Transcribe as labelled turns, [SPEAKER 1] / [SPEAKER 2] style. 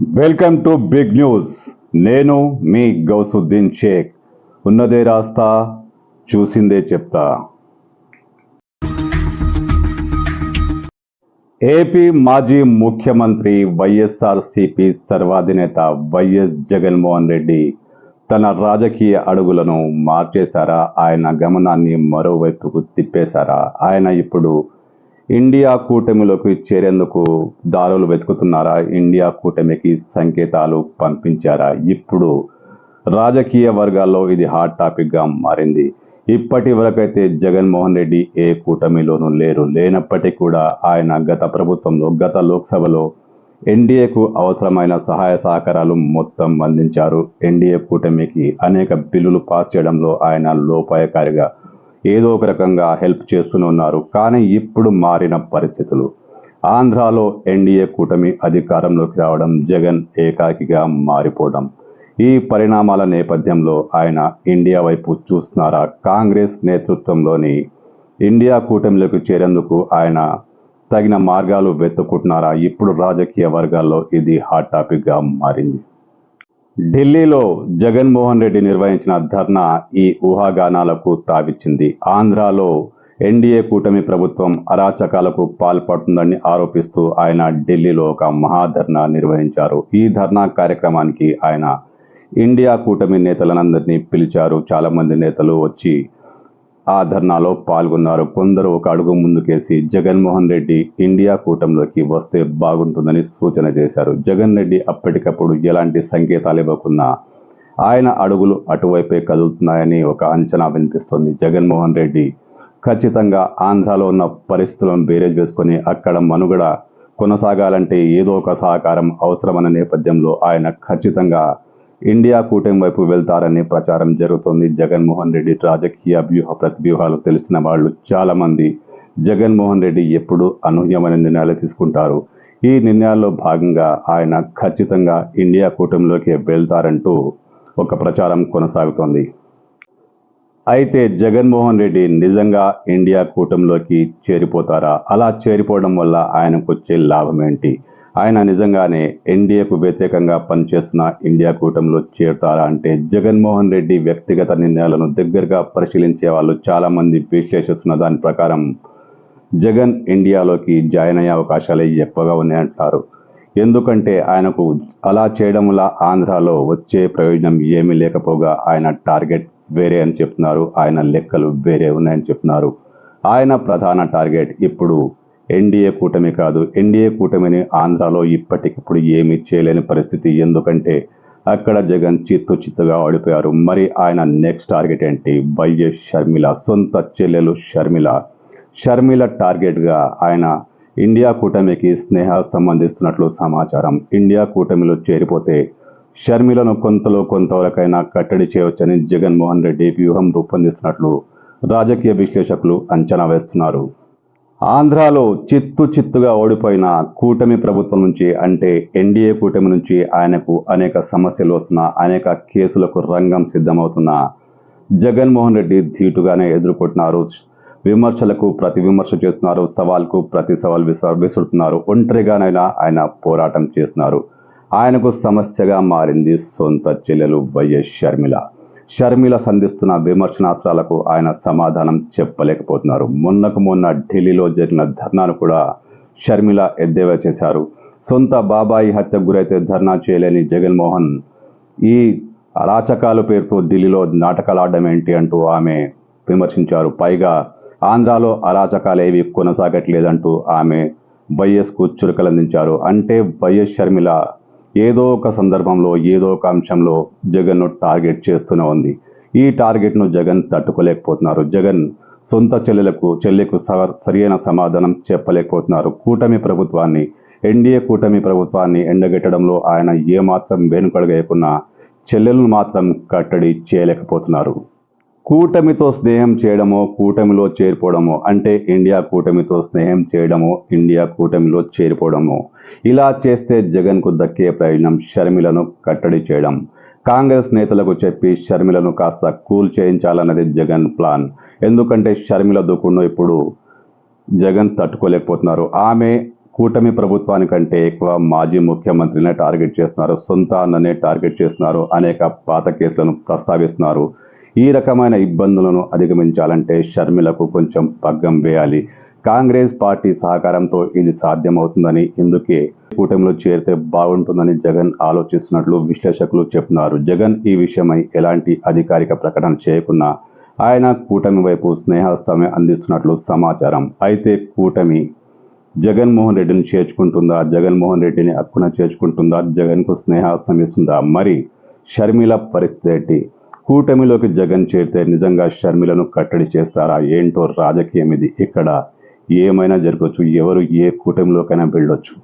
[SPEAKER 1] Welcome to big news. నేను మీ గౌసుద్దీన్ షేక్. ఉన్నదే రాస్తా, చూసిందే చెప్తా. ఏపీ మాజీ ముఖ్యమంత్రి వైఎస్ఆర్సీపీ సర్వాధినేత వైఎస్ జగన్మోహన్ రెడ్డి తన రాజకీయ అడుగులను మార్చేశారా? ఆయన గమనాన్ని మరోవైపుకు తిప్పేశారా? ఆయన ఇప్పుడు ఇండియా కూటమిలోకి చేరేందుకు దారులు వెతుకుతున్నారా? ఇండియా కూటమికి సంకేతాలు పంపించారా? ఇప్పుడు రాజకీయ వర్గాల్లో ఇది హాట్ టాపిక్గా మారింది. ఇప్పటి వరకైతే జగన్మోహన్ రెడ్డి ఏ కూటమిలోనూ లేనప్పటికీ కూడా ఆయన గత ప్రభుత్వంలో, గత లోక్సభలో ఎన్డీఏకు అవసరమైన సహాయ సహకారాలు మొత్తం అందించారు. ఎన్డీఏ కూటమికి అనేక బిల్లులు పాస్ చేయడంలో ఆయన లోపాయకారిగా ఏదో ఒక రకంగా హెల్ప్ చేస్తూనే ఉన్నారు. కానీ ఇప్పుడు మారిన పరిస్థితులు, ఆంధ్రాలో ఎన్డీఏ కూటమి అధికారంలోకి రావడం, జగన్ ఏకాకిగా మారిపోవడం, ఈ పరిణామాల నేపథ్యంలో ఆయన ఇండియా వైపు చూస్తున్నారా? కాంగ్రెస్ నేతృత్వంలోని ఇండియా కూటమిలోకి చేరేందుకు ఆయన తగిన మార్గాలు వెతుక్కుంటున్నారా? ఇప్పుడు రాజకీయ వర్గాల్లో ఇది హాట్ టాపిక్గా మారింది. ఢిల్లీలో జగన్మోహన్ రెడ్డి నిర్వహించిన ధర్నా ఈ ఊహాగానాలకు తావిచ్చింది. ఆంధ్రాలో ఎన్డీఏ కూటమి ప్రభుత్వం అరాచకాలకు పాల్పడుతుందని ఆరోపిస్తూ ఆయన ఢిల్లీలో ఒక మహాధర్నా నిర్వహించారు. ఈ ధర్నా కార్యక్రమానికి ఆయన ఇండియా కూటమి నేతలందరినీ పిలిచారు. చాలామంది నేతలు వచ్చి ఆ ధర్నాలో పాల్గొన్నారు. కొందరు ఒక అడుగు ముందుకేసి జగన్మోహన్ రెడ్డి ఇండియా కూటమిలోకి వస్తే బాగుంటుందని సూచన చేశారు. జగన్ రెడ్డి అప్పటికప్పుడు ఎలాంటి సంకేతాలు ఇవ్వకున్నా ఆయన అడుగులు అటువైపే కదులుతున్నాయని ఒక అంచనా వినిపిస్తుంది. జగన్మోహన్ రెడ్డి ఖచ్చితంగా ఆంధ్రాలో ఉన్న పరిస్థితులను బేరేజ్ వేసుకొని అక్కడ మనుగడ కొనసాగాలంటే ఏదో ఒక సహకారం అవసరమన్న నేపథ్యంలో ఆయన ఖచ్చితంగా ఇండియా కూటమి వైపు వెళ్తారని ప్రచారం జరుగుతుంది. జగన్మోహన్ రెడ్డి రాజకీయ ప్రతివ్యూహాలు తెలిసిన వాళ్ళు చాలామంది జగన్మోహన్ రెడ్డి ఎప్పుడు అనూహ్యమైన నిర్ణయాలు తీసుకుంటారు. ఈ నిర్ణయాల్లో భాగంగా ఆయన ఖచ్చితంగా ఇండియా కూటమిలోకి వెళ్తారంటూ ఒక ప్రచారం కొనసాగుతోంది. అయితే జగన్మోహన్ రెడ్డి నిజంగా ఇండియా కూటమిలోకి చేరిపోతారా? అలా చేరిపోవడం వల్ల ఆయనకు వచ్చే లాభం ఏంటి? ఆయన నిజంగానే ఎన్డీఏకు వ్యతిరేకంగా పనిచేస్తున్న ఇండియా కూటమిలో చేరుతారా అంటే, జగన్మోహన్ రెడ్డి వ్యక్తిగత నిర్ణయాలను దగ్గరగా పరిశీలించే వాళ్ళు చాలామంది విశ్లేషిస్తున్న దాని ప్రకారం జగన్ ఇండియాలోకి జాయిన్ అయ్యే అవకాశాలే ఎక్కువగా ఉన్నాయంటారు. ఎందుకంటే ఆయనకు అలా చేయడం వల్ల ఆంధ్రాలో వచ్చే ప్రయోజనం ఏమీ లేకపోగా ఆయన టార్గెట్ వేరే అని చెప్తున్నారు. ఆయన లెక్కలు వేరే ఉన్నాయని చెప్తున్నారు. ఆయన ప్రధాన టార్గెట్ ఇప్పుడు ఎన్డీఏ కూటమి కాదు. ఎన్డీఏ కూటమిని ఆంధ్రాలో ఇప్పటికిప్పుడు ఏమీ చేయలేని పరిస్థితి. ఎందుకంటే అక్కడ జగన్ చిత్తుగా ఓడిపోయారు. మరి ఆయన నెక్స్ట్ టార్గెట్ ఏంటి? వైఎస్ షర్మిల, సొంత చెల్లెలు షర్మిల టార్గెట్గా ఆయన ఇండియా కూటమికి స్నేహస్తం అందిస్తున్నట్లు సమాచారం. ఇండియా కూటమిలో చేరిపోతే షర్మిలను కొంతవరకైనా కట్టడి చేయవచ్చని జగన్మోహన్ రెడ్డి వ్యూహం రూపొందిస్తున్నట్లు రాజకీయ విశ్లేషకులు అంచనా వేస్తున్నారు. ఆంధ్రాలో చిత్తుగా ఓడిపోయిన కూటమి ప్రభుత్వం నుంచి, అంటే ఎన్డీఏ కూటమి నుంచి ఆయనకు అనేక సమస్యలు వస్తున్నా, అనేక కేసులకు రంగం సిద్ధమవుతున్న జగన్మోహన్ రెడ్డి ధీటుగానే ఎదుర్కొంటున్నారు. విమర్శలకు ప్రతి విమర్శ చేస్తున్నారు, సవాల్కు ప్రతి సవాల్ విసురుతున్నారు. ఒంటరిగానైనా ఆయన పోరాటం చేస్తున్నారు. ఆయనకు సమస్యగా మారింది సొంత చెల్లెలు వైఎస్ షర్మిల సంధిస్తున్న విమర్శనాస్త్రాలకు ఆయన సమాధానం చెప్పలేకపోతున్నారు. మొన్న ఢిల్లీలో జరిగిన ధర్నాను కూడా షర్మిల ఎద్దేవా చేశారు. సొంత బాబాయి హత్యకు గురైతే ధర్నా చేయలేని జగన్మోహన్ ఈ అరాచకాల పేరుతో ఢిల్లీలో నాటకాలు ఆడడం ఏంటి అంటూ ఆమె విమర్శించారు. పైగా ఆంధ్రాలో అరాచకాలు ఏవి కొనసాగట్లేదంటూ ఆమె వైఎస్కు చురకలందించారు. అంటే వైఎస్ షర్మిల ఏదో ఒక సందర్భంలో, ఏదో ఒక అంశంలో జగన్ను టార్గెట్ చేస్తూనే ఉంది. ఈ టార్గెట్ను జగన్ తట్టుకోలేకపోతున్నారు. జగన్ సొంత చెల్లెకు సరైన సమాధానం చెప్పలేకపోతున్నారు. ఎన్డీఏ కూటమి ప్రభుత్వాన్ని ఎండగట్టడంలో ఆయన ఏమాత్రం వెనుకడుగేయకున్నా చెల్లెలను మాత్రం కట్టడి చేయలేకపోతున్నారు. కూటమితో స్నేహం చేయడమో, కూటమిలో చేరిపోవడమో, అంటే ఇండియా కూటమితో స్నేహం చేయడమో, ఇండియా కూటమిలో చేరిపోవడమో, ఇలా చేస్తే జగన్కు దక్కే ప్రయోజనం షర్మిలను కట్టడి చేయడం. కాంగ్రెస్ నేతలకు చెప్పి షర్మిలను కాస్త కూల్ చేయించాలన్నది జగన్ ప్లాన్. ఎందుకంటే షర్మిల దూకుడును ఇప్పుడు జగన్ తట్టుకోలేకపోతున్నారు. ఆమె కూటమి ప్రభుత్వానికంటే ఎక్కువ మాజీ ముఖ్యమంత్రినే టార్గెట్ చేస్తున్నారు, సొంత అన్ననే టార్గెట్ చేస్తున్నారు, అనేక పాత కేసులను ప్రస్తావిస్తున్నారు. ఈ రకమైన ఇబ్బందులను అధిగమించాలంటే షర్మిలకు కొంచెం పగ్గం వేయాలి. కాంగ్రెస్ పార్టీ సహకారంతో ఇది సాధ్యమవుతుందని, ఇందుకే కూటమిలో చేరితే బాగుంటుందని జగన్ ఆలోచిస్తున్నట్లు విశ్లేషకులు చెప్తున్నారు. జగన్ ఈ విషయమై ఎలాంటి అధికారిక ప్రకటన చేయకున్నా ఆయన కూటమి వైపు స్నేహస్తమే అందిస్తున్నట్లు సమాచారం. అయితే కూటమి జగన్మోహన్ రెడ్డిని చేర్చుకుంటుందా, జగన్మోహన్ రెడ్డిని హక్కున చేర్చుకుంటుందా, జగన్కు స్నేహస్తం ఇస్తుందా? మరి షర్మిల పరిస్థితి ఏంటి? కూటమిలోకి జగన్ చేరితే నిజంగా షర్మిలను కట్టడి చేస్తారా? ఏంటో రాజకీయం ఇది. ఇక్కడ ఏమైనా జరగవచ్చు. ఎవరు ఏ కూటమిలోకైనా వెళ్ళొచ్చు.